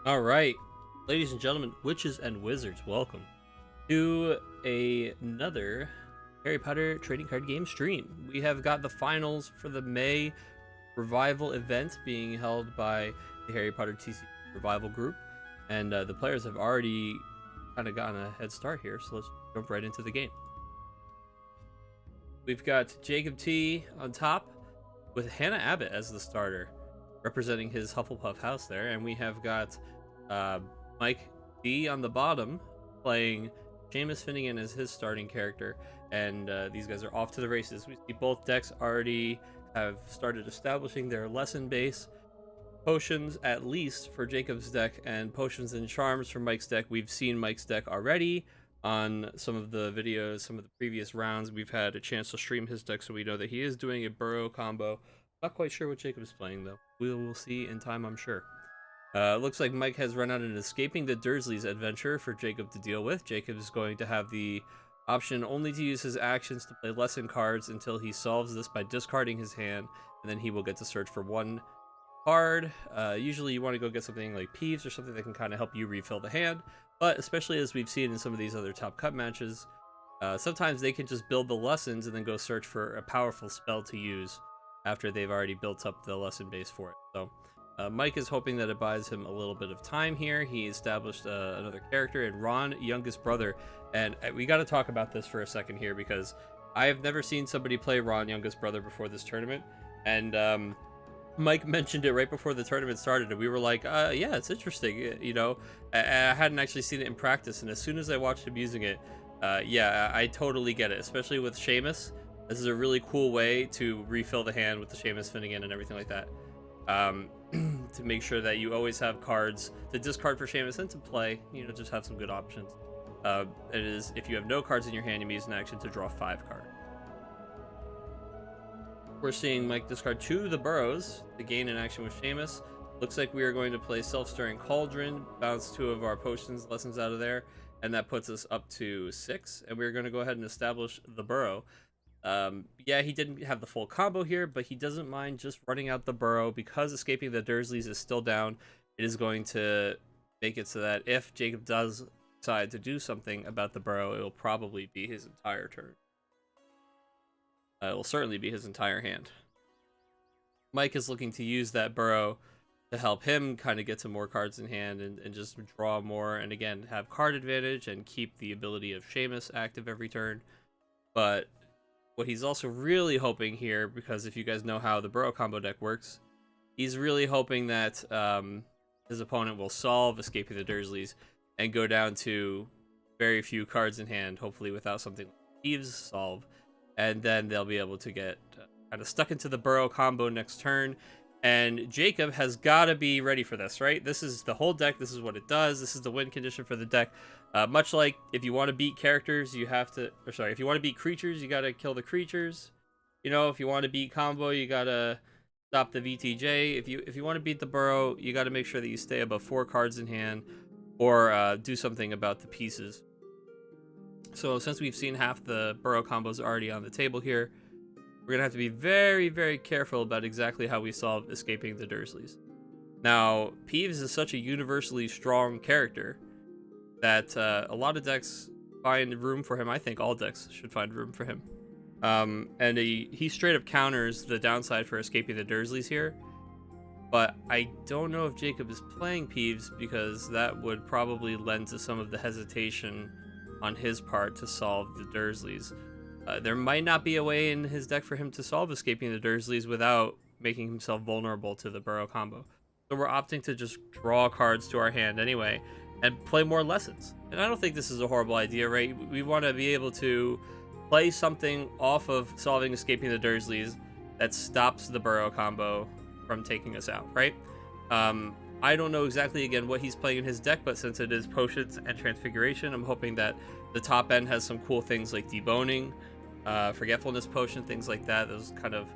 All right, ladies and gentlemen, witches and wizards, welcome to another Harry Potter trading card game stream. We have got the finals for the May revival event being held by the Harry Potter TCG revival group, and the players have already kind of gotten a head start here. So let's jump right into the game. We've got Jacob T on top with Hannah Abbott as the starter, representing his Hufflepuff house there, and we have got uh, Mike D on the bottom playing Seamus Finnegan as his starting character, and these guys are off to the races. We see both decks already have started establishing their lesson base. Potions at least for Jacob's deck, and potions and charms for Mike's deck. We've seen Mike's deck already on some of the videos, some of the previous rounds. We've had a chance to stream his deck, so we know that he is doing a burrow combo. Not quite sure what Jacob is playing though. We will see in time, I'm sure. Looks like Mike has run out an Escaping the Dursleys adventure for Jacob to deal with. Jacob is going to have the option only to use his actions to play lesson cards until he solves this by discarding his hand, and then he will get to search for one card. Usually you want to go get something like Peeves or something that can kind of help you refill the hand, but especially as we've seen in some of these other top cut matches, sometimes they can just build the lessons and then go search for a powerful spell to use after they've already built up the lesson base for it. So Mike is hoping that it buys him a little bit of time here. He established another character in Ron, youngest brother, and we got to talk about this for a second here because I have never seen somebody play Ron, youngest brother, before this tournament, and Mike mentioned it right before the tournament started, and we were like, yeah, it's interesting. You know, I hadn't actually seen it in practice, and as soon as I watched him using it, yeah, I totally get it, especially with Seamus. This is a really cool way to refill the hand with the Seamus Finnegan and everything like that. To make sure that you always have cards to discard for Seamus and to play, you know, just have some good options. It is, if you have no cards in your hand, you may use an action to draw 5 cards. We're seeing Mike discard 2 of the burrows to gain an action with Seamus. Looks like we are going to play Self-Stirring Cauldron, bounce 2 of our potions lessons out of there, and that puts us up to 6. And we're going to go ahead and establish the burrow. Yeah, he didn't have the full combo here, but he doesn't mind just running out the burrow because Escaping the Dursleys is still down. It is going to make it so that if Jacob does decide to do something about the burrow, it will probably be his entire turn. It will certainly be his entire hand. Mike is looking to use that burrow to help him kind of get some more cards in hand and just draw more, and again, have card advantage and keep the ability of Seamus active every turn. But what he's also really hoping here, because if you guys know how the burrow combo deck works, he's really hoping that his opponent will solve Escaping the Dursleys and go down to very few cards in hand, hopefully without something like Thieves solve, and then they'll be able to get kind of stuck into the burrow combo next turn. And Jacob has got to be ready for this, right? This is the whole deck. This is what it does. This is the win condition for the deck. Much like if you want to beat characters, you have to, or sorry, if you want to beat creatures, you got to kill the creatures. You know, if you want to beat combo, you got to stop the VTJ. If you want to beat the burrow, you got to make sure that you stay above 4 cards in hand, or do something about the pieces. So since we've seen half the burrow combos already on the table here, we're going to have to be very, very careful about exactly how we solve Escaping the Dursleys. Now, Peeves is such a universally strong character that a lot of decks find room for him. I think all decks should find room for him. And he straight up counters the downside for Escaping the Dursleys here. But I don't know if Jacob is playing Peeves, because that would probably lend to some of the hesitation on his part to solve the Dursleys. There might not be a way in his deck for him to solve Escaping the Dursleys without making himself vulnerable to the burrow combo. So we're opting to just draw cards to our hand anyway and play more lessons. And I don't think this is a horrible idea, right? We want to be able to play something off of solving Escaping the Dursleys that stops the burrow combo from taking us out, right? I don't know exactly, again, what he's playing in his deck, but since it is Potions and Transfiguration, I'm hoping that the top end has some cool things like Deboning, Forgetfulness Potion, things like that. Those kind of,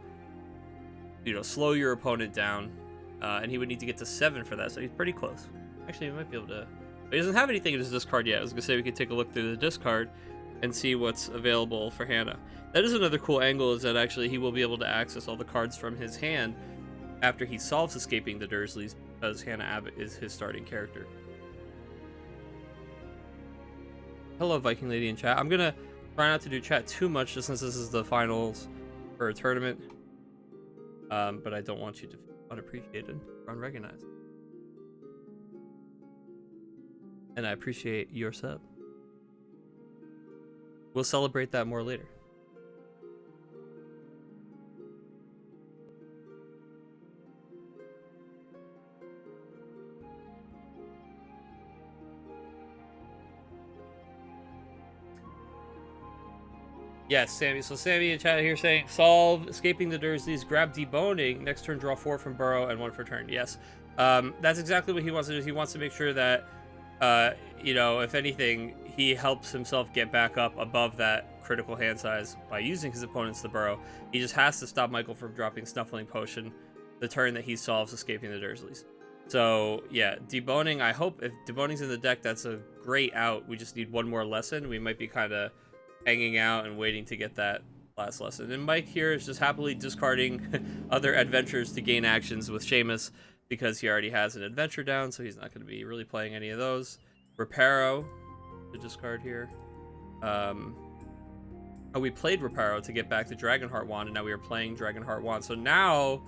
you know, slow your opponent down. And he would need to get to 7 for that, so he's pretty close. Actually, he might be able to... But he doesn't have anything in his discard yet. I was going to say we could take a look through the discard and see what's available for Hannah. That is another cool angle, is that actually he will be able to access all the cards from his hand after he solves Escaping the Dursleys, because Hannah Abbott is his starting character. Hello, Viking Lady in chat. I'm gonna try not to do chat too much, just since this is the finals for a tournament. But I don't want you to feel unappreciated or unrecognized. And I appreciate your sub. We'll celebrate that more later. Yes, Sammy. So Sammy in chat here saying, solve escaping the Dursleys, grab deboning, next turn draw 4 from Burrow and 1 for turn. Yes. That's exactly what he wants to do. He wants to make sure that, you know, if anything, he helps himself get back up above that critical hand size by using his opponents to Burrow. He just has to stop Michael from dropping Snuffling Potion the turn that he solves escaping the Dursleys. So, yeah, deboning, I hope if deboning's in the deck, that's a great out. We just need one more lesson. We might be kind of hanging out and waiting to get that last lesson. And Mike here is just happily discarding other adventures to gain actions with Seamus because he already has an adventure down, so he's not going to be really playing any of those. Reparo to discard here. Oh, we played Reparo to get back to Dragonheart Wand, and now we are playing Dragonheart Wand. So now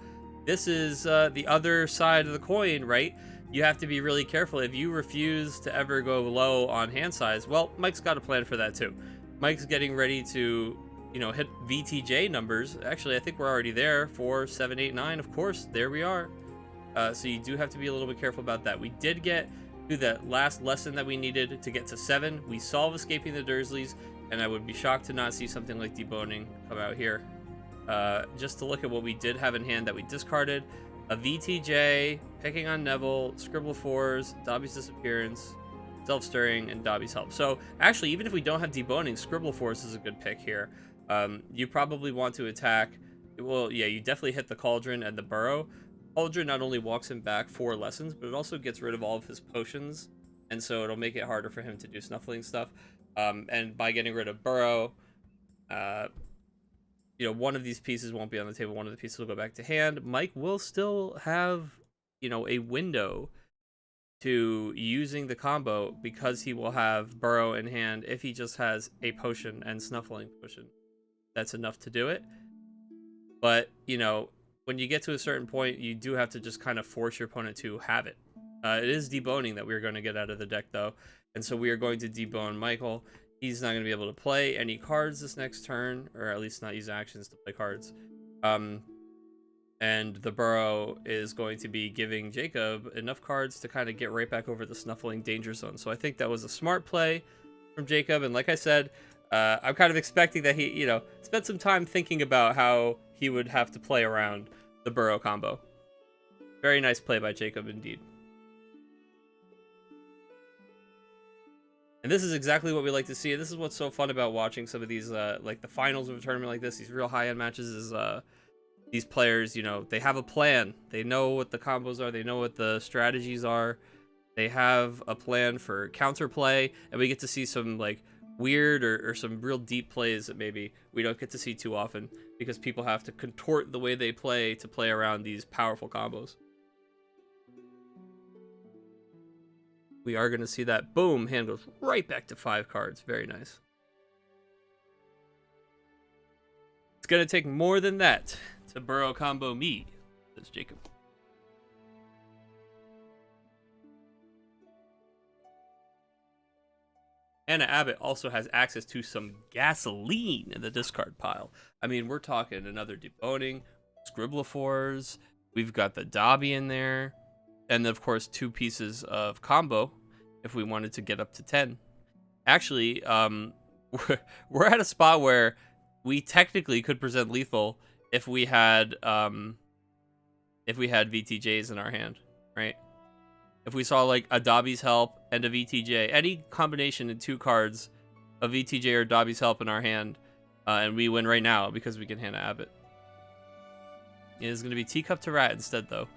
this is the other side of the coin, right? You have to be really careful. If you refuse to ever go low on hand size, well, Mike's got a plan for that too. Mike's getting ready to, you know, hit VTJ numbers. Actually, I think we're already there. 4, 7, 8, 9. Of course, there we are. So you do have to be a little bit careful about that. We did get to that last lesson that we needed to get to 7. We solve escaping the Dursleys, and I would be shocked to not see something like deboning come out here. Just to look at what we did have in hand that we discarded. A VTJ, picking on Neville, Scribble 4s, Dobby's Disappearance, Self-Stirring, and Dobby's Help. So actually, even if we don't have deboning, Scribble Force is a good pick here. You probably want to attack. Well, yeah, you definitely hit the Cauldron and the Burrow. Cauldron not only walks him back 4 lessons, but it also gets rid of all of his potions, and so it'll make it harder for him to do Snuffling stuff. And by getting rid of Burrow, you know, one of these pieces won't be on the table. One of the pieces will go back to hand. Mike will still have, you know, a window to using the combo because he will have Burrow in hand if he just has a potion and Snuffling Potion. That's enough to do it. But, you know, when you get to a certain point, you do have to just kind of force your opponent to have it. It is deboning that we're going to get out of the deck, though. And so we are going to debone Michael. He's not going to be able to play any cards this next turn, or at least not use actions to play cards. And the Burrow is going to be giving Jacob enough cards to kind of get right back over the Snuffling danger zone. So I think that was a smart play from Jacob. And like I said, I'm kind of expecting that he, you know, spent some time thinking about how he would have to play around the Burrow combo. Very nice play by Jacob indeed. And this is exactly what we like to see. This is what's so fun about watching some of these, like the finals of a tournament like this, these real high-end matches, is these players, you know, they have a plan. They know what the combos are. They know what the strategies are. They have a plan for counterplay, and we get to see some like weird or some real deep plays that maybe we don't get to see too often because people have to contort the way they play to play around these powerful combos. We are going to see that. Boom, hand goes right back to 5 cards. Very nice. It's going to take more than that to Burrow combo me, says Jacob. Hannah Abbott also has access to some gasoline in the discard pile. I mean, we're talking another deboning, Scribblifores. We've got the Dobby in there. And of course, 2 pieces of combo if we wanted to get up to 10. Actually, we're at a spot where we technically could present lethal if we had VTJs in our hand, right? If we saw like a Dobby's Help and a VTJ, any combination in 2 cards of VTJ or Dobby's Help in our hand, and we win right now because we can Hannah Abbott. It is going to be Teacup to Rat instead, though.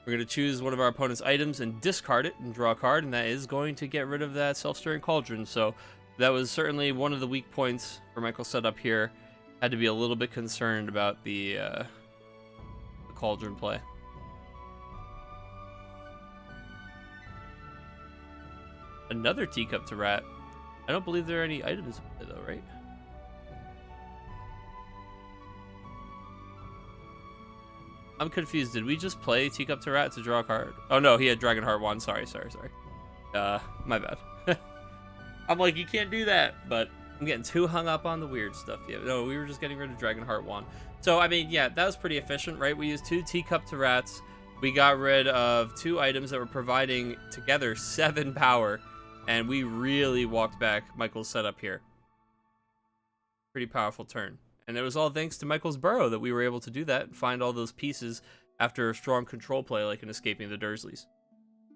We're going to choose one of our opponent's items and discard it and draw a card, and that is going to get rid of that Self-Stirring Cauldron. So that was certainly one of the weak points for Michael's setup here. Had to be a little bit concerned about the Cauldron play. Another teacup to rat. I don't believe there are any items in there, though, right? I'm confused. Did we just play teacup to rat to draw a card? Oh no, he had Dragonheart wand. Sorry. My bad. I'm like, you can't do that, but I'm getting too hung up on the weird stuff. Yeah, no, we were just getting rid of Dragonheart wand. So I mean, yeah, that was pretty efficient, right? We used 2 teacup to rats. We got rid of 2 items that were providing together 7 power, and we really walked back Michael's setup here. Pretty powerful turn. And it was all thanks to Michael's Burrow that we were able to do that and find all those pieces after a strong control play like in escaping the Dursleys.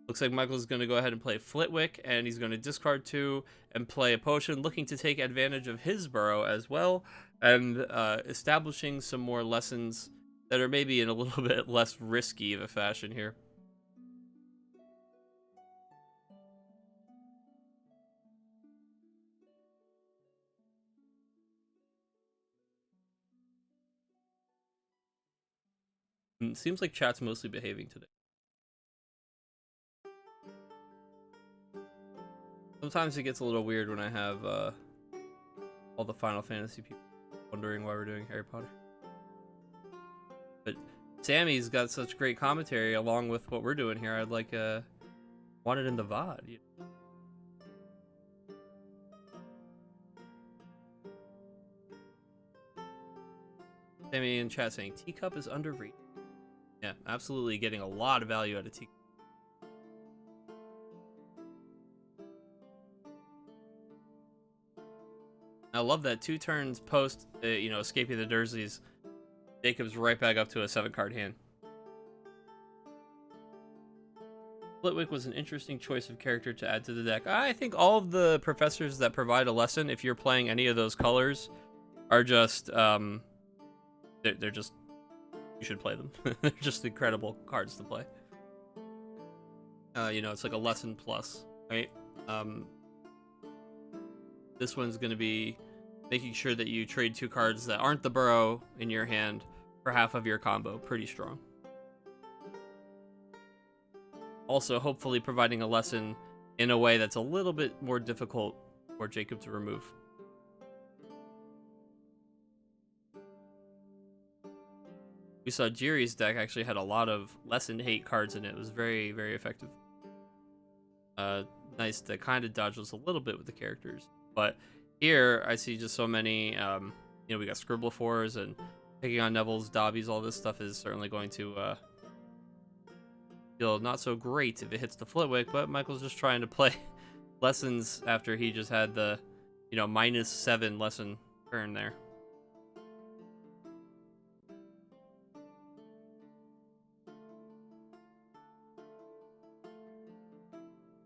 Looks like Michael's going to go ahead and play Flitwick, and he's going to discard 2 and play a potion, looking to take advantage of his Burrow as well, and establishing some more lessons that are maybe in a little bit less risky of a fashion here. It seems like chat's mostly behaving today. Sometimes it gets a little weird when I have all the Final Fantasy people wondering why we're doing Harry Potter. But Sammy's got such great commentary along with what we're doing here. I'd like want it in the VOD. You know? Sammy in chat saying teacup is underrated. Yeah, absolutely getting a lot of value out of teacup. I love that 2 turns post, escaping the Dursleys, Jacob's right back up to a 7-card hand. Flitwick was an interesting choice of character to add to the deck. I think all of the professors that provide a lesson, if you're playing any of those colors, are just, they're just, you should play them. They're just incredible cards to play. It's like a lesson plus, right? This one's going to be making sure that you trade 2 cards that aren't the Burrow in your hand for half of your combo. Pretty strong. Also, hopefully providing a lesson in a way that's a little bit more difficult for Jacob to remove. We saw Jiri's deck actually had a lot of lesson hate cards in it. It was very, very effective. Nice to kind of dodge us a little bit with the characters. But here, I see just so many, we got Scribblefors and taking on Neville's, Dobby's, all this stuff is certainly going to feel not so great if it hits the Flitwick, but Michael's just trying to play lessons after he just had the, -7 lesson turn there.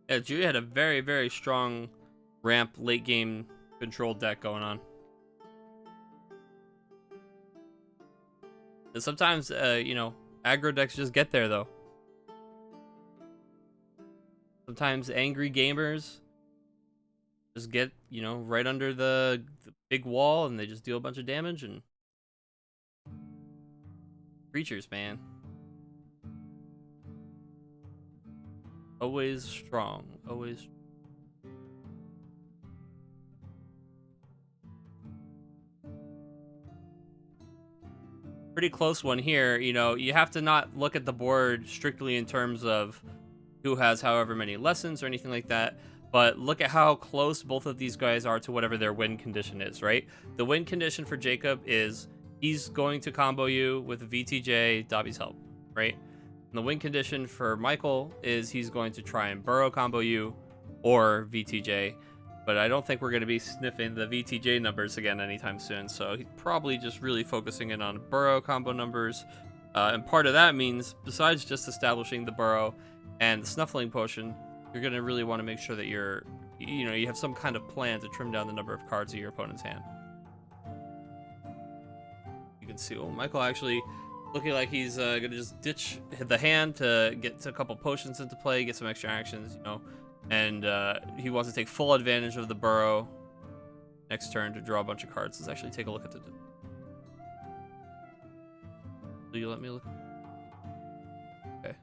Yeah, Julia had a very, very strong ramp late game control deck going on. And sometimes, aggro decks just get there, though. Sometimes angry gamers just get, right under the big wall and they just deal a bunch of damage and... Creatures, man. Always strong. Always. Pretty close one here. You have to not look at the board strictly in terms of who has however many lessons or anything like that, but look at how close both of these guys are to whatever their win condition is, right? The win condition for Jacob is he's going to combo you with VTJ, Dobby's help, right? And the win condition for Michael is he's going to try and Burrow combo you or VTJ, but I don't think we're going to be sniffing the VTJ numbers again anytime soon, so he's probably just really focusing in on Burrow combo numbers. And part of that means, besides just establishing the Burrow and the Snuffling Potion, you're going to really want to make sure that you have some kind of plan to trim down the number of cards in your opponent's hand. You can see, Michael actually looking like he's going to just ditch the hand to get a couple potions into play, get some extra actions, and he wants to take full advantage of the Burrow next turn to draw a bunch of cards. Let's actually take a look at the... Will you let me look? Okay.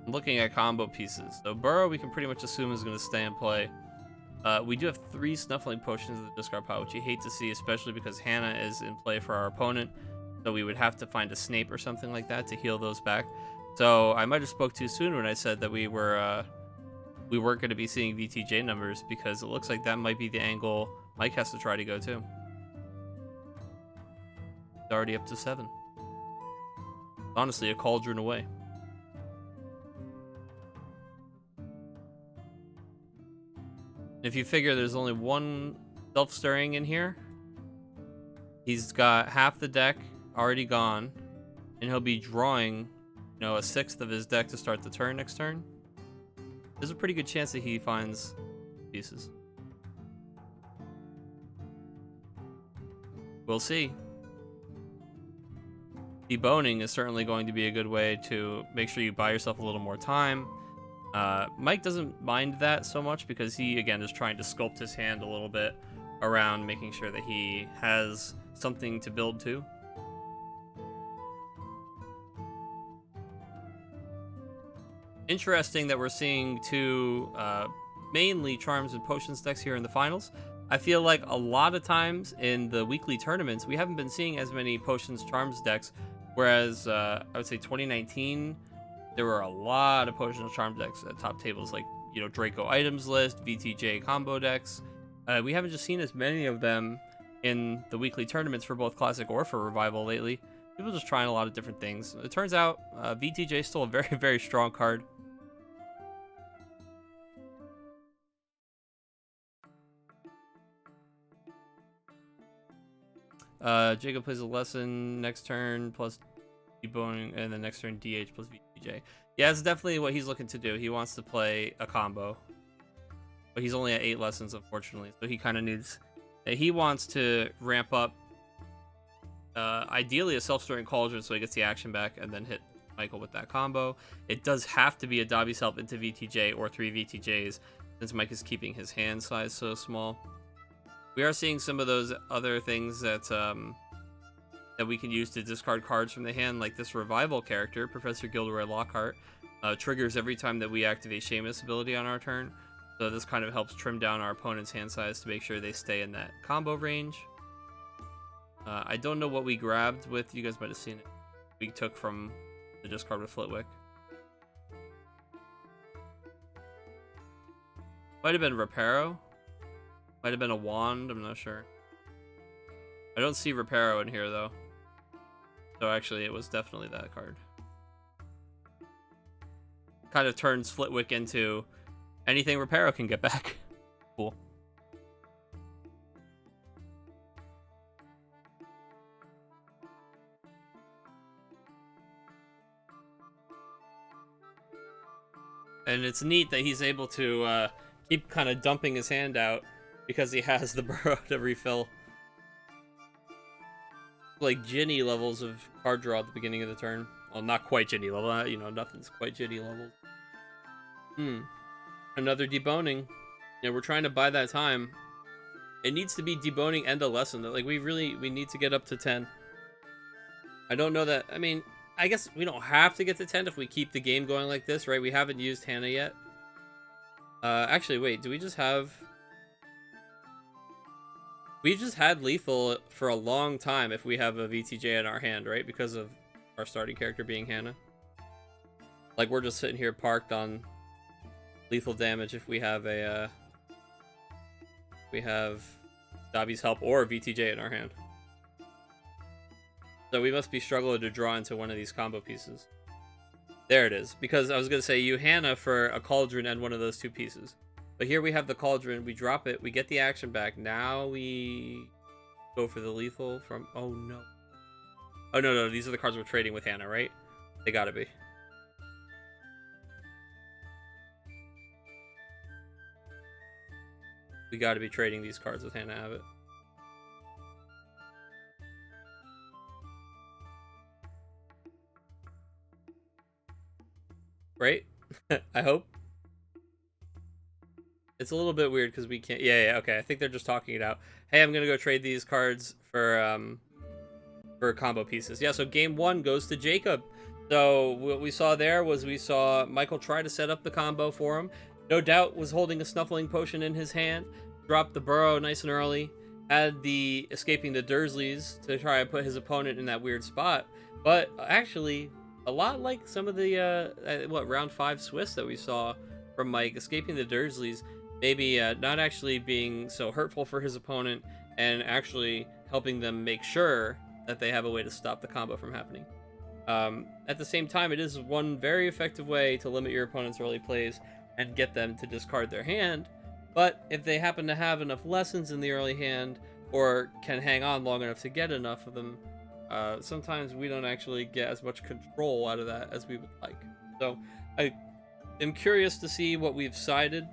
I'm looking at combo pieces. So Burrow, we can pretty much assume is going to stay in play. We do have 3 Snuffling Potions in the discard pile, which you hate to see, especially because Hannah is in play for our opponent. So we would have to find a Snape or something like that to heal those back. So I might have spoke too soon when I said that we weren't going to be seeing VTJ numbers, because it looks like that might be the angle Mike has to try to go to. It's already up to 7. Honestly, a cauldron away. If you figure there's only 1 self-stirring in here, he's got half the deck already gone, and he'll be drawing, a 1/6 of his deck to start the turn next turn. There's a pretty good chance that he finds pieces. We'll see. Deboning is certainly going to be a good way to make sure you buy yourself a little more time. Mike doesn't mind that so much, because he, again, is trying to sculpt his hand a little bit around making sure that he has something to build to. Interesting that we're seeing 2 mainly Charms and Potions decks here in the finals. I feel like a lot of times in the weekly tournaments, we haven't been seeing as many Potions Charms decks, whereas I would say 2019, there were a lot of Potions Charm decks at top tables, like, Draco Items List, VTJ combo decks. We haven't just seen as many of them in the weekly tournaments for both Classic or for Revival lately. People just trying a lot of different things. It turns out VTJ is still a very, very strong card. Jacob plays a lesson next turn plus deboning, and then next turn DH plus VTJ. Yeah, it's definitely what he's looking to do. He wants to play a combo, but he's only at 8 lessons, unfortunately. So he kind of needs. He wants to ramp up. Ideally, a self-storing cauldron, so he gets the action back, and then hit Michael with that combo. It does have to be a Dobby's Help into VTJ or 3 VTJs, since Mike is keeping his hand size so small. We are seeing some of those other things that that we can use to discard cards from the hand, like this Revival character, Professor Gilderoy Lockhart, triggers every time that we activate Seamus ability on our turn. So this kind of helps trim down our opponent's hand size to make sure they stay in that combo range. I don't know what we grabbed with, you guys might have seen it. We took from the discard with Flitwick. Might have been Reparo. Might have been a wand, I'm not sure. I don't see Reparo in here, though. So actually, it was definitely that card. Kind of turns Flitwick into anything Reparo can get back. Cool. And it's neat that he's able to keep kind of dumping his hand out, because he has the Burrow to refill. Like Ginny levels of card draw at the beginning of the turn. Well, not quite Ginny level, nothing's quite Ginny levels. Another deboning. Yeah, we're trying to buy that time. It needs to be deboning and a lesson. Like, we need to get up to 10. I don't know that, I guess we don't have to get to 10 if we keep the game going like this, right? We haven't used Hannah yet. Actually, wait, do we just have... We've just had lethal for a long time if we have a VTJ in our hand, right? Because of our starting character being Hannah. Like, we're just sitting here parked on lethal damage if we have a, we have Dobby's Help or VTJ in our hand. So we must be struggling to draw into one of these combo pieces. There it is. Because I was going to say, you Hannah for a cauldron and one of those 2 pieces. But here we have the cauldron, we drop it, we get the action back. Now we go for the lethal from... Oh, no. Oh, no, these are the cards we're trading with Hannah, right? They gotta be. We gotta be trading these cards with Hannah Abbott. Right? I hope. It's a little bit weird because we can't... Yeah, okay. I think they're just talking it out. Hey, I'm going to go trade these cards for combo pieces. Yeah, so game 1 goes to Jacob. So what we saw there was we saw Michael try to set up the combo for him. No doubt was holding a snuffling potion in his hand. Dropped the burrow nice and early. Had the escaping the Dursleys to try and put his opponent in that weird spot. But actually, a lot like some of the round 5 Swiss that we saw from Mike, escaping the Dursleys, maybe not actually being so hurtful for his opponent and actually helping them make sure that they have a way to stop the combo from happening. At the same time, it is one very effective way to limit your opponent's early plays and get them to discard their hand. But if they happen to have enough lessons in the early hand, or can hang on long enough to get enough of them, sometimes we don't actually get as much control out of that as we would like. So I am curious to see what we've sided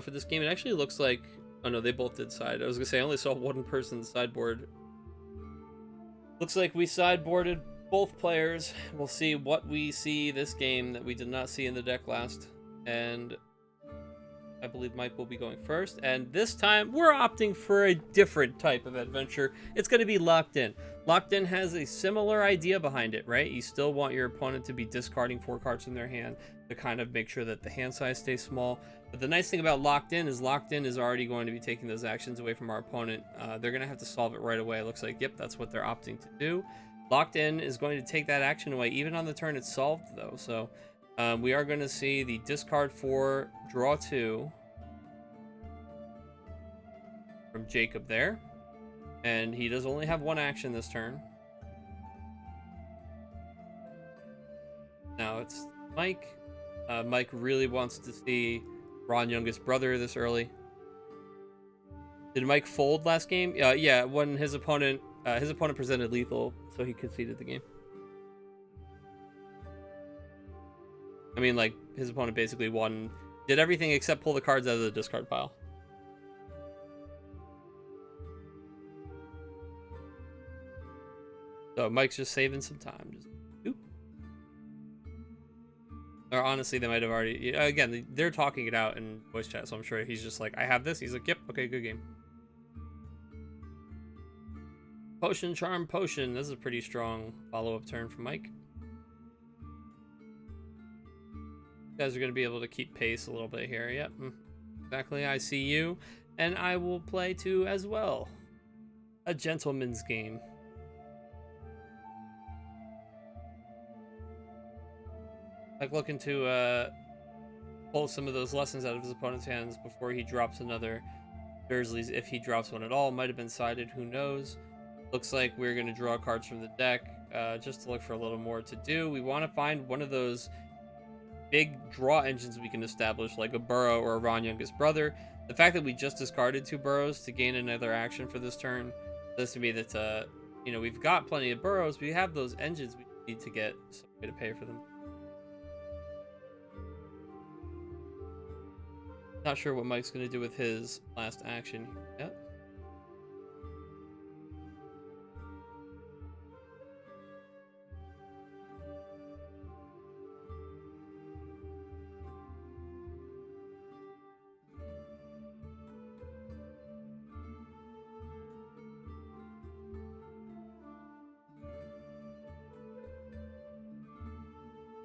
for this game. It actually looks like, oh no, they both did side. I was gonna say I only saw one person sideboard. Looks like we sideboarded both players. We'll see what we see this game that we did not see in the deck last. And I believe Mike will be going first. And this time, we're opting for a different type of adventure. It's going to be Locked In. Locked In has a similar idea behind it, right? You still want your opponent to be discarding 4 cards from their hand to kind of make sure that the hand size stays small. But the nice thing about Locked In is already going to be taking those actions away from our opponent. They're going to have to solve it right away. It looks like, yep, that's what they're opting to do. Locked In is going to take that action away, even on the turn it's solved, though. So we are going to see the discard 4, draw 2 from Jacob there. And he does only have 1 action this turn. Now it's Mike. Mike really wants to see Ron youngest brother this early. Did Mike fold last game? Yeah, when his opponent presented lethal, so he conceded the game. I mean, like, his opponent basically did everything except pull the cards out of the discard pile. So Mike's just saving some time. Just, oop. Or honestly, they might have already... Again, they're talking it out in voice chat, so I'm sure he's just like, I have this. He's like, yep, okay, good game. Potion, Charm, Potion. This is a pretty strong follow-up turn from Mike. You guys are going to be able to keep pace a little bit here. Yep, exactly. I see you. And I will play too as well. A gentleman's game. Like looking to pull some of those lessons out of his opponent's hands before he drops another Dursleys. If he drops one at all, might have been sided. Who knows? Looks like we're going to draw cards from the deck just to look for a little more to do. We want to find one of those big draw engines we can establish, like a Burrow or a Ron youngest brother. The fact that we just discarded 2 Burrows to gain another action for this turn says to me that we've got plenty of Burrows. We have those engines. We need to get some way to pay for them. Not sure what Mike's going to do with his last action yet.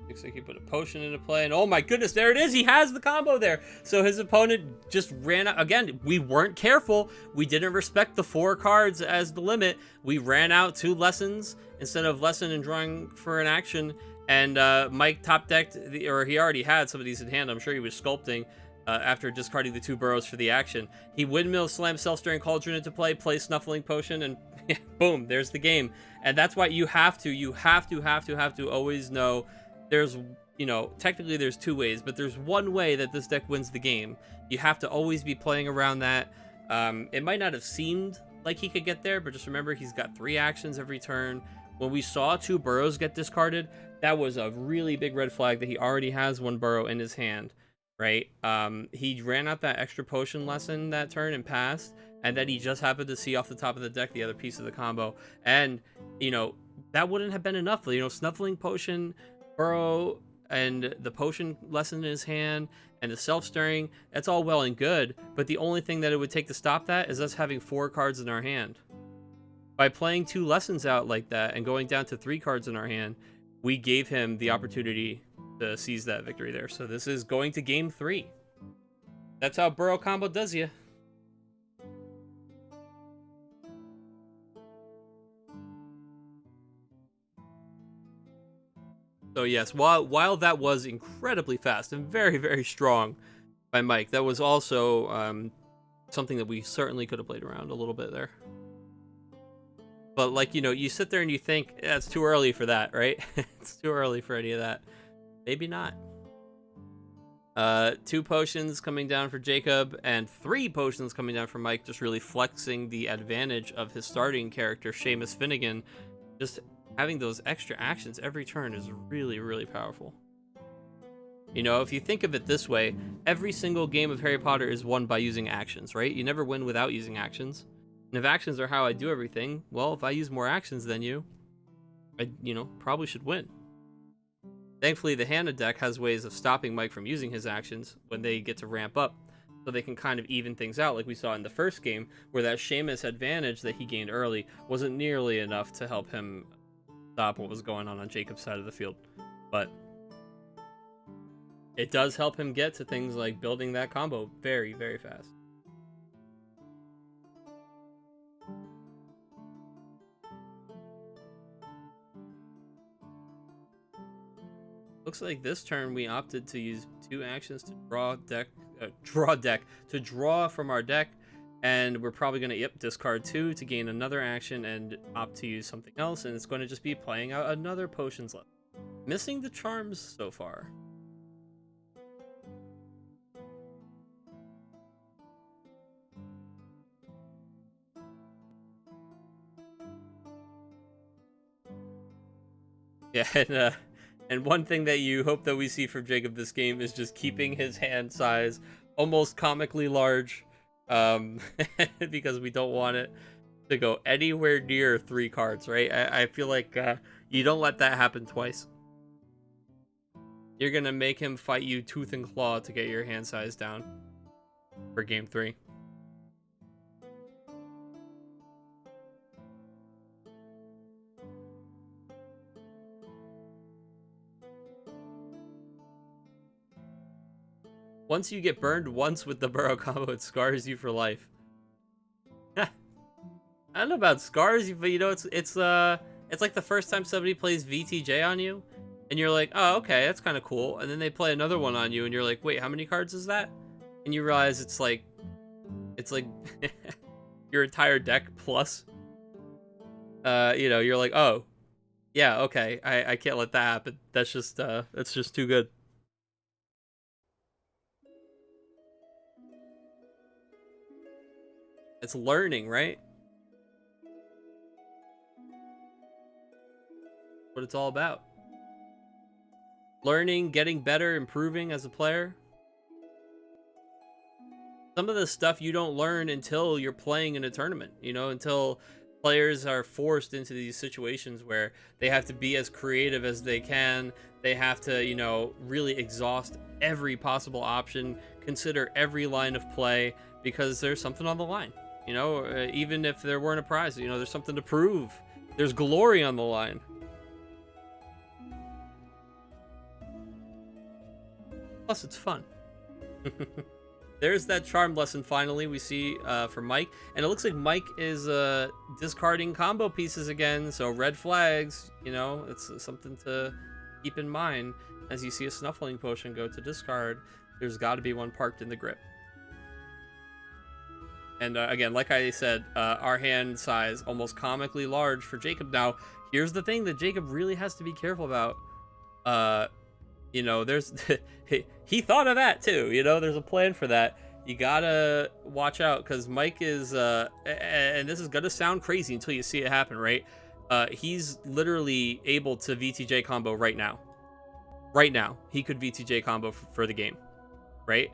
Looks like he put a potion into play, and oh my goodness, there it is. He has the combo there. So his opponent just ran out. Again, we weren't careful. We didn't respect the 4 cards as the limit. We ran out 2 lessons instead of lesson and drawing for an action. And Mike top decked, or he already had some of these in hand. I'm sure he was sculpting after discarding the 2 Burrows for the action. He windmill slammed Self-Stirring Cauldron into play, plays Snuffling Potion, and boom, there's the game. And that's why you have to always know. There's, technically there's 2 ways, but there's one way that this deck wins the game. You have to always be playing around that. It might not have seemed like he could get there, but just remember he's got 3 actions every turn. When we saw 2 Burrows get discarded, that was a really big red flag that he already has 1 Burrow in his hand, right? He ran out that extra potion lesson that turn and passed, and then he just happened to see off the top of the deck the other piece of the combo. And, that wouldn't have been enough. Snuffling Potion, Burrow, and the potion lesson in his hand, and the self-stirring, that's all well and good, but the only thing that it would take to stop that is us having 4 cards in our hand. By playing 2 lessons out like that and going down to 3 cards in our hand, we gave him the opportunity to seize that victory there. So this is going to game 3. That's how Burrow combo does you. So yes, while that was incredibly fast and very, very strong by Mike, that was also something that we certainly could have played around a little bit there. But like, you sit there and you think, it's too early for that, right? It's too early for any of that. Maybe not. 2 potions coming down for Jacob and 3 potions coming down for Mike, just really flexing the advantage of his starting character, Seamus Finnegan. Just having those extra actions every turn is really, really powerful. If you think of it this way, every single game of Harry Potter is won by using actions, right? You never win without using actions. And if actions are how I do everything, well, if I use more actions than you, I, probably should win. Thankfully, the Hannah deck has ways of stopping Mike from using his actions when they get to ramp up, so they can kind of even things out, like we saw in the first game, where that Seamus advantage that he gained early wasn't nearly enough to help him stop what was going on Jacob's side of the field. But it does help him get to things like building that combo very, very fast. Looks like this turn we opted to use 2 actions to draw from our deck, and we're probably going to discard 2 to gain another action and opt to use something else, and it's going to just be playing out another potions left. Missing the charms so far. Yeah, and one thing that you hope that we see from Jacob this game is just keeping his hand size almost comically large, because we don't want it to go anywhere near 3 cards, right? I feel like you don't let that happen twice. You're gonna make him fight you tooth and claw to get your hand size down for game 3. Once you get burned once with the Burrow combo, it scars you for life. I don't know about scars you, but it's like the first time somebody plays VTJ on you, and you're like, oh, okay, that's kind of cool, and then they play another one on you, and you're like, wait, how many cards is that? And you realize it's like your entire deck plus. You're like, oh, yeah, okay, I can't let that happen. That's just too good. It's learning, right? What it's all about. Learning, getting better, improving as a player. Some of the stuff you don't learn until you're playing in a tournament, until players are forced into these situations where they have to be as creative as they can. They have to, really exhaust every possible option, consider every line of play, because there's something on the line. Even if there weren't a prize, there's something to prove. There's glory on the line. Plus, it's fun. There's that charm lesson finally we see for Mike. And it looks like Mike is discarding combo pieces again. So red flags, it's something to keep in mind. As you see a Snuffling Potion go to discard, there's got to be one parked in the grip. And again, like I said, our hand size almost comically large for Jacob. Now, here's the thing that Jacob really has to be careful about. There's he thought of that too. There's a plan for that. You gotta watch out, because Mike is and this is gonna sound crazy until you see it happen, right? He's literally able to VTJ combo right now. Right now, he could VTJ combo for the game, right?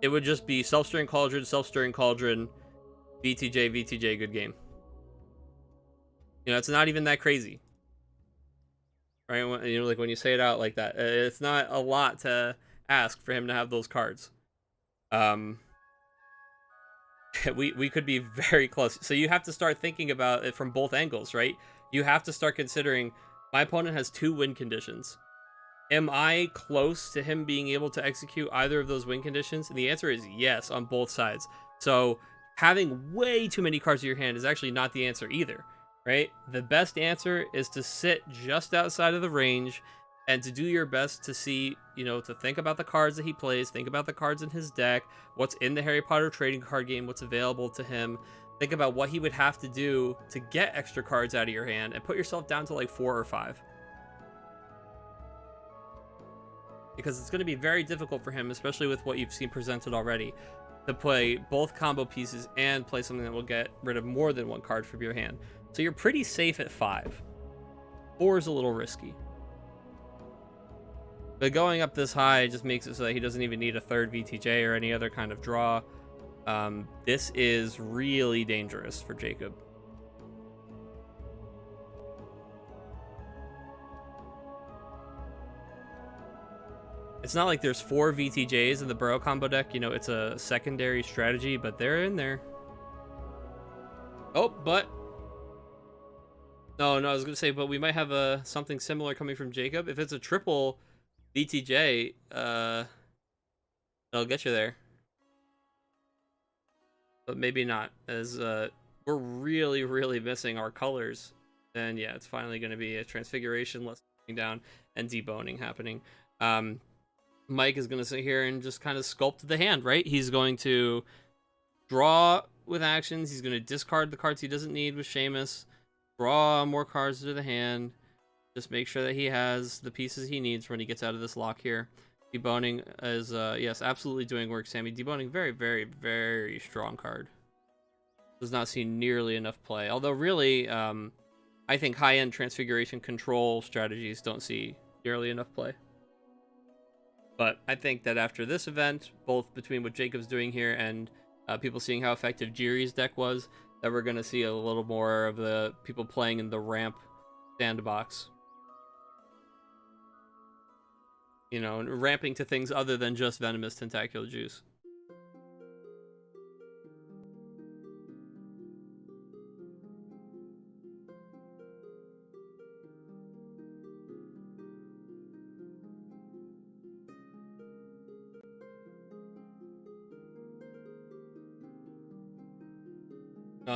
It would just be self-stirring cauldron, VTJ, VTJ, good game. It's not even that crazy. Right? Like when you say it out like that, it's not a lot to ask for him to have those cards. We could be very close. So you have to start thinking about it from both angles, right? You have to start considering, My opponent has 2 win conditions. Am I close to him being able to execute either of those win conditions? And the answer is yes on both sides. So having way too many cards in your hand is actually not the answer either, right? The best answer is to sit just outside of the range and to do your best to see, to think about the cards that he plays, think about the cards in his deck, what's in the Harry Potter trading card game, what's available to him. Think about what he would have to do to get extra cards out of your hand and put yourself down to like 4 or 5. Because it's going to be very difficult for him, especially with what you've seen presented already, to play both combo pieces and play something that will get rid of more than 1 card from your hand. So you're pretty safe at 5. 4 is a little risky. But going up this high just makes it so that he doesn't even need a 3rd VTJ or any other kind of draw. This is really dangerous for Jacob. It's not like there's 4 VTJs in the Burrow combo deck. It's a secondary strategy, but they're in there. Oh, but... No, I was going to say, but we might have something similar coming from Jacob. If it's a triple VTJ, it'll get you there. But maybe not, as we're really, really missing our colors. And yeah, it's finally going to be a transfiguration, less down, and deboning happening. Mike is going to sit here and just kind of sculpt the hand, right? He's going to draw with actions. He's going to discard the cards he doesn't need with Seamus. Draw more cards to the hand. Just make sure that he has the pieces he needs when he gets out of this lock here. Deboning is, yes, absolutely doing work, Sammy. Deboning, very, very, very strong card. Does not see nearly enough play. Although, really, I think high-end transfiguration control strategies don't see nearly enough play. But I think that after this event, both between what Jacob's doing here and people seeing how effective Jiri's deck was, that we're going to see a little more of the people playing in the ramp sandbox. Ramping to things other than just Venomous Tentacular Juice.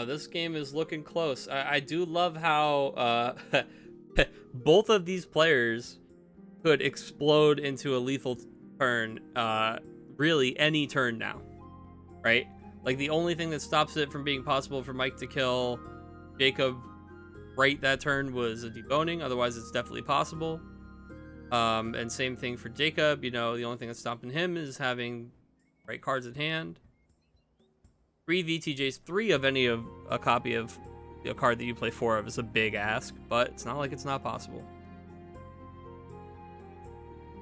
This game is looking close. I do love how both of these players could explode into a lethal turn really any turn now, right? Like, the only thing that stops it from being possible for Mike to kill Jacob right that turn was a deboning. Otherwise, it's definitely possible. And same thing for Jacob. The only thing that's stopping him is having right cards in hand. 3 VTJs, 3 of any of a copy of a card that you play 4 of is a big ask, but it's not like it's not possible.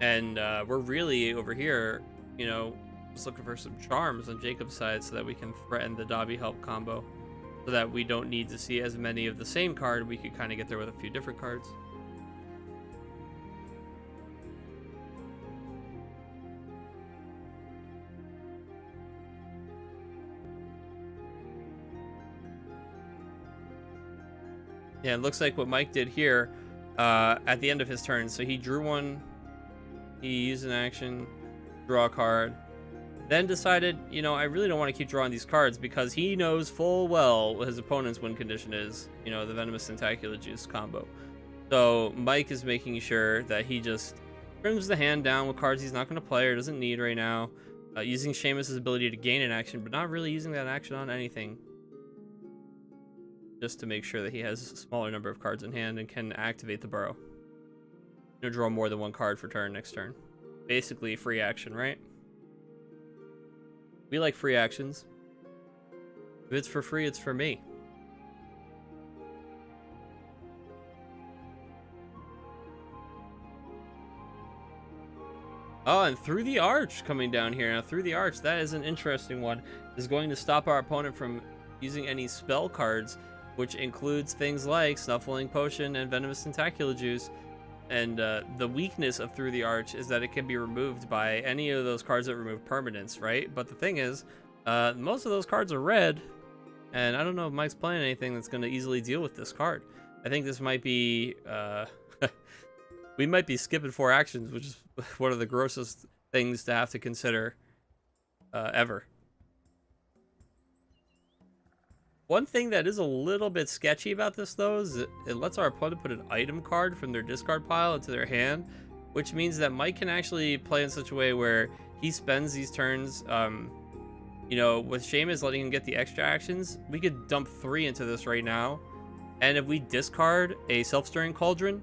And we're really over here, just looking for some charms on Jacob's side so that we can threaten the Dobby help combo, so that we don't need to see as many of the same card. We could kind of get there with a few different cards. Yeah, it looks like what Mike did here at the end of his turn. So he drew one, he used an action, draw a card, then decided, I really don't want to keep drawing these cards because he knows full well what his opponent's win condition is, the Venomous Tentacular Juice combo. So Mike is making sure that he just trims the hand down with cards he's not going to play or doesn't need right now, using Seamus' ability to gain an action, but not really using that action on anything, just to make sure that he has a smaller number of cards in hand and can activate the Burrow. Draw more than 1 card for turn next turn. Basically free action, right? We like free actions. If it's for free, it's for me. Oh, and Through the Arch coming down here. Now, Through the Arch, that is an interesting one. Is going to stop our opponent from using any spell cards, which includes things like Snuffling Potion and Venomous Tentacular Juice. And the weakness of Through the Arch is that it can be removed by any of those cards that remove permanents, right? But the thing is, most of those cards are red, and I don't know if Mike's playing anything that's going to easily deal with this card. I think this might be We might be skipping 4 actions, which is one of the grossest things to have to consider ever. One thing that is a little bit sketchy about this, though, is it lets our opponent put an item card from their discard pile into their hand, which means that Mike can actually play in such a way where he spends these turns, you know, with Seamus letting him get the extra actions, we could dump 3 into this right now, and if we discard a Self-Stirring Cauldron,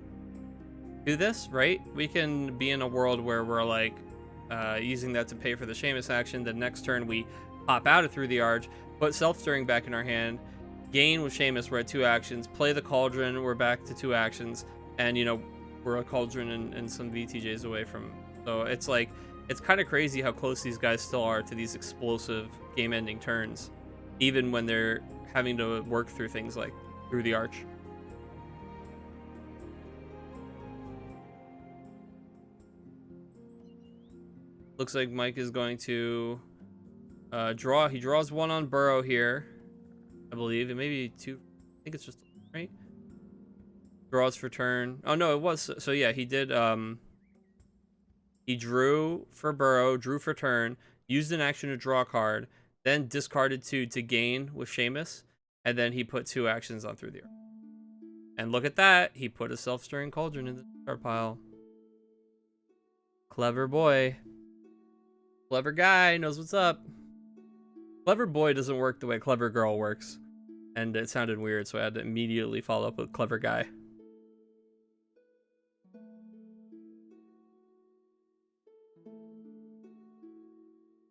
do this, right? We can be in a world where we're like using that to pay for the Seamus action. The next turn we pop out of Through the Arch, put Self-Stirring back in our hand, gain with Seamus, we're at 2 actions, play the Cauldron, we're back to 2 actions, and you know, we're a Cauldron and some VTJs away from. So it's like, it's kind of crazy how close these guys still are to these explosive game-ending turns, even when they're having to work through things like Through the Arch. Looks like Mike is going to draw. He draws 1 on Burrow here, I believe. It may be 2. I think it's just, right? Draws for turn. Oh, no, it was. So, yeah, he did. He drew for Burrow, drew for turn, used an action to draw a card, then discarded 2 to gain with Seamus, and then he put 2 actions on Through the Arch. And look at that. He put a Self-Stirring Cauldron in the discard pile. Clever boy. Clever guy, knows what's up. Clever boy doesn't work the way clever girl works. And it sounded weird, so I had to immediately follow up with clever guy.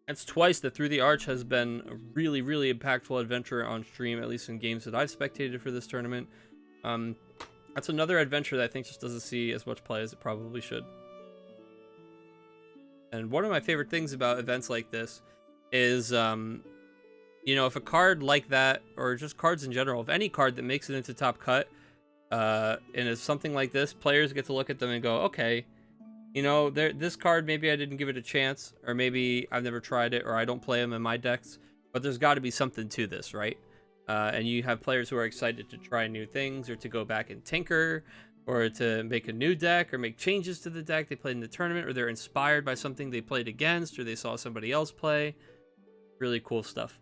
That's twice that Through the Arch has been a really, really impactful adventure on stream, at least in games that I've spectated for this tournament. That's another adventure that I think just doesn't see as much play as it probably should. And one of my favorite things about events like this is, you know, if a card like that, or just cards in general, if any card that makes it into top cut, and it's something like this, players get to look at them and go, okay, you know, this card, maybe I didn't give it a chance, or maybe I've never tried it, or I don't play them in my decks, but there's got to be something to this, right? And you have players who are excited to try new things, or to go back and tinker, or to make a new deck, or make changes to the deck they played in the tournament, or they're inspired by something they played against, or they saw somebody else play. Really cool stuff.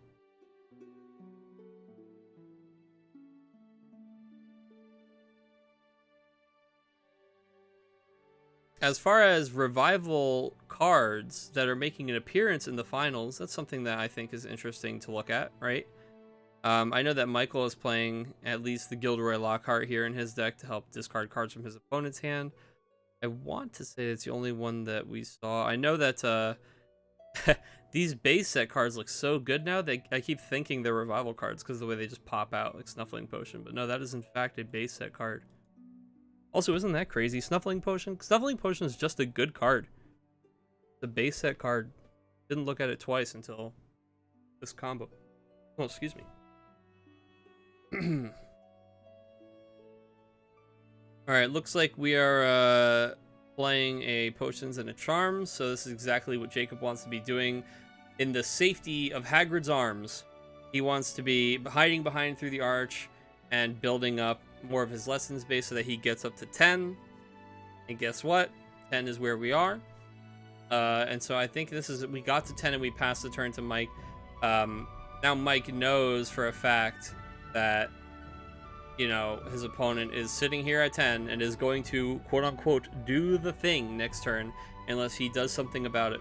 As far as revival cards that are making an appearance in the finals, that's something that I think is interesting to look at, right? I know that Michael is playing at least the Gilderoy Lockhart here in his deck to help discard cards from his opponent's hand. I want to say it's the only one that we saw. I know that these base set cards look so good now that I keep thinking they're revival cards because of the way they just pop out, like Snuffling Potion. But no, that is in fact a base set card. Also, isn't that crazy? Snuffling Potion? Snuffling Potion is just a good card. The base set card. Didn't look at it twice until this combo. Oh, excuse me. Alright, looks like we are playing a Potions and a Charms, so this is exactly what Jacob wants to be doing in the safety of Hagrid's arms. He wants to be hiding behind Through the Arch and building up more of his lessons base so that he gets up to 10. And guess what? 10 is where we are. And so I think this is, we got to 10 and we passed the turn to Mike. Now Mike knows for a fact that, you know, his opponent is sitting here at 10 and is going to, quote unquote, do the thing next turn unless he does something about it.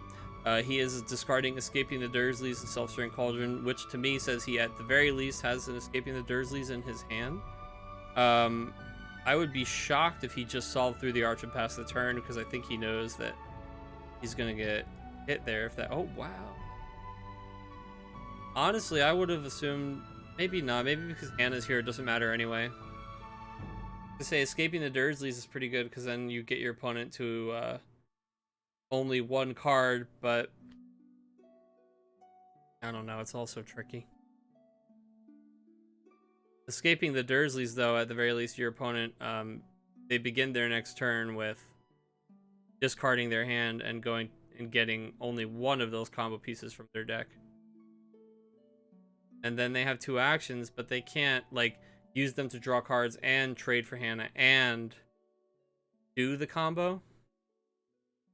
He is discarding Escaping the Dursleys and Self-Stirring Cauldron, which to me says he at the very least has an Escaping the Dursleys in his hand. I would be shocked if he just solved Through the Arch and passed the turn, because I think he knows that he's going to get hit there if that... Oh, wow. Honestly, I would have assumed... Maybe not. Maybe because Anna's here, it doesn't matter anyway. To say Escaping the Dursleys is pretty good, because then you get your opponent to only 1 card, but... I don't know, it's also tricky. Escaping the Dursleys, though, at the very least, your opponent, they begin their next turn with discarding their hand and going and getting only 1 of those combo pieces from their deck. And then they have 2 actions, but they can't, like, use them to draw cards and trade for Hannah and do the combo.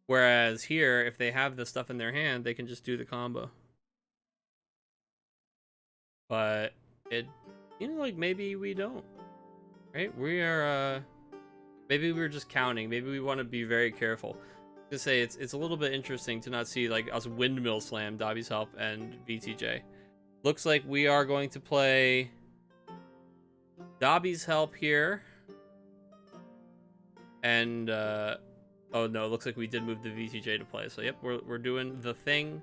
Whereas here, if they have the stuff in their hand, they can just do the combo. But it, like maybe we don't, right? We are, maybe we're just counting. Maybe we want to be very careful. To say it's a little bit interesting to not see like us windmill slam Dobby's Help and VTJ. Looks like we are going to play Dobby's Help here. And, oh no, it looks like we did move the VTJ to play. So, yep, we're doing the thing.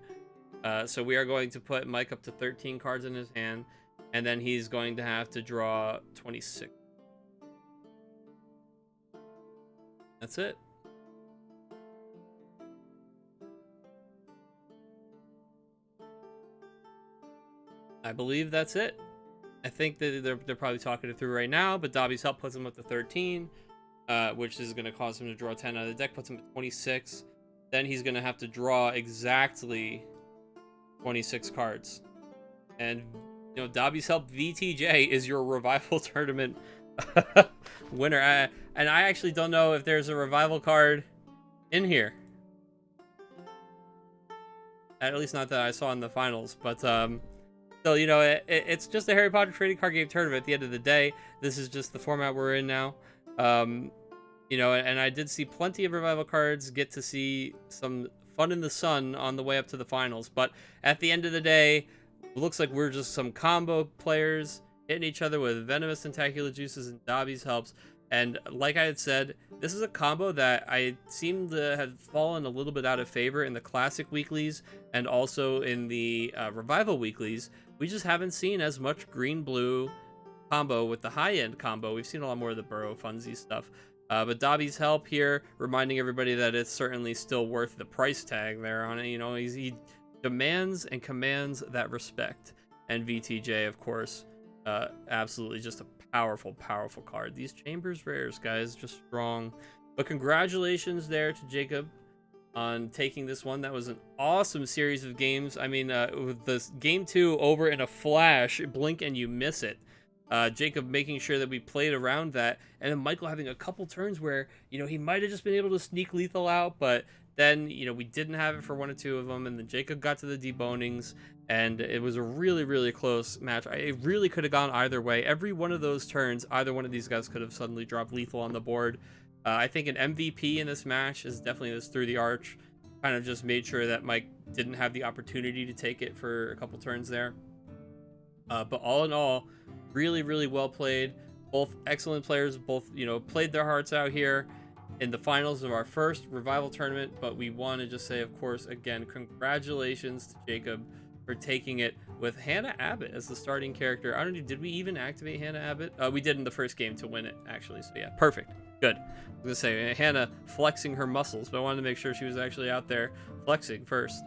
So we are going to put Mike up to 13 cards in his hand. And then he's going to have to draw 26. That's it. I believe that's it. I think that they're probably talking it through right now, but Dobby's Help puts him up to 13, which is going to cause him to draw 10 out of the deck, puts him at 26. Then he's going to have to draw exactly 26 cards. And, Dobby's Help VTJ is your Revival Tournament winner. And I actually don't know if there's a Revival card in here. At least not that I saw in the finals, but... So, it's just a Harry Potter trading card game tournament at the end of the day. This is just the format we're in now. And I did see plenty of Revival cards, get to see some fun in the sun on the way up to the finals. But at the end of the day, it looks like we're just some combo players hitting each other with Venomous Tentacular Juices and Dobby's Helps. And like I had said, this is a combo that I seem to have fallen a little bit out of favor in the Classic Weeklies and also in the Revival Weeklies. We just haven't seen as much green-blue combo with the high-end combo. We've seen a lot more of the Burrow Funzy stuff. But Dobby's Help here, reminding everybody that it's certainly still worth the price tag there on it. He demands and commands that respect. And VTJ, of course, absolutely just a powerful, powerful card. These Chambers rares, guys, just strong. But congratulations there to Jacob on taking this one. That was an awesome series of games. I mean, with this game 2 over in a flash, blink and you miss it. Jacob making sure that we played around that, and then Michael having a couple turns where, he might have just been able to sneak lethal out, but then, we didn't have it for one or two of them, and then Jacob got to the debonings, and it was a really, really close match. It really could have gone either way. Every one of those turns, either one of these guys could have suddenly dropped lethal on the board. I think an MVP in this match is definitely this Through the Arch. Kind of just made sure that Mike didn't have the opportunity to take it for a couple turns there. But all in all, really, really well played. Both excellent players, both, played their hearts out here in the finals of our first Revival tournament. But we want to just say, of course, again, congratulations to Jacob for taking it with Hannah Abbott as the starting character. I don't know, did we even activate Hannah Abbott? We did in the first game to win it, actually. So yeah, perfect. Good. I was gonna say Hannah flexing her muscles, but I wanted to make sure she was actually out there flexing first.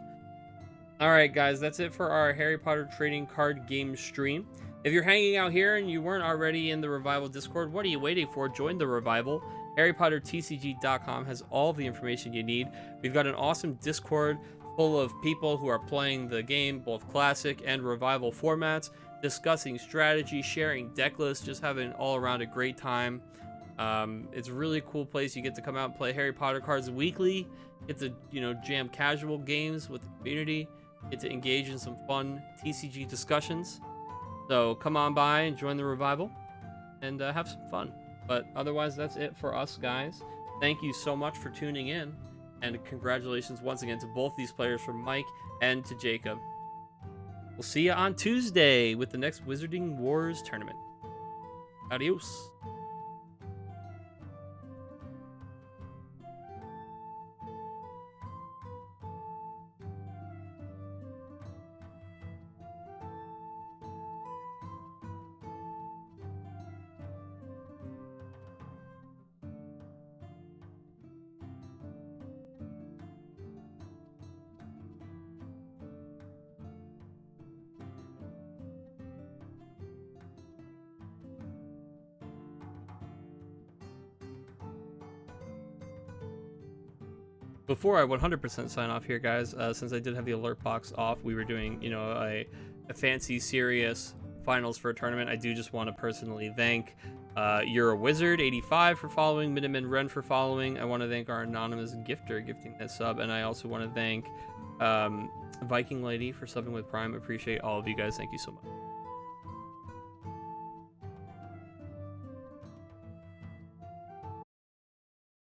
All right, guys, that's it for our Harry Potter trading card game stream. If you're hanging out here and you weren't already in the Revival Discord, what are you waiting for? Join the Revival. HarryPotterTCG.com has all the information you need. We've got an awesome Discord full of people who are playing the game, both Classic and Revival formats, discussing strategy, sharing deck lists, just having all around a great time. It's a really cool place. You get to come out and play Harry Potter cards weekly, get to, jam casual games with the community, get to engage in some fun TCG discussions. So come on by and join the Revival and have some fun. But otherwise, that's it for us, guys. Thank you so much for tuning in, and congratulations once again to both these players, from Mike and to Jacob. We'll see you on Tuesday with the next Wizarding Wars tournament. Adios. Before I 100% sign off here, guys, since I did have the alert box off, we were doing, a fancy, serious finals for a tournament. I do just want to personally thank You're a Wizard 85 for following, Minuteman Ren for following. I want to thank our anonymous gifter gifting that sub, and I also want to thank Viking Lady for subbing with Prime. Appreciate all of you guys. Thank you so much.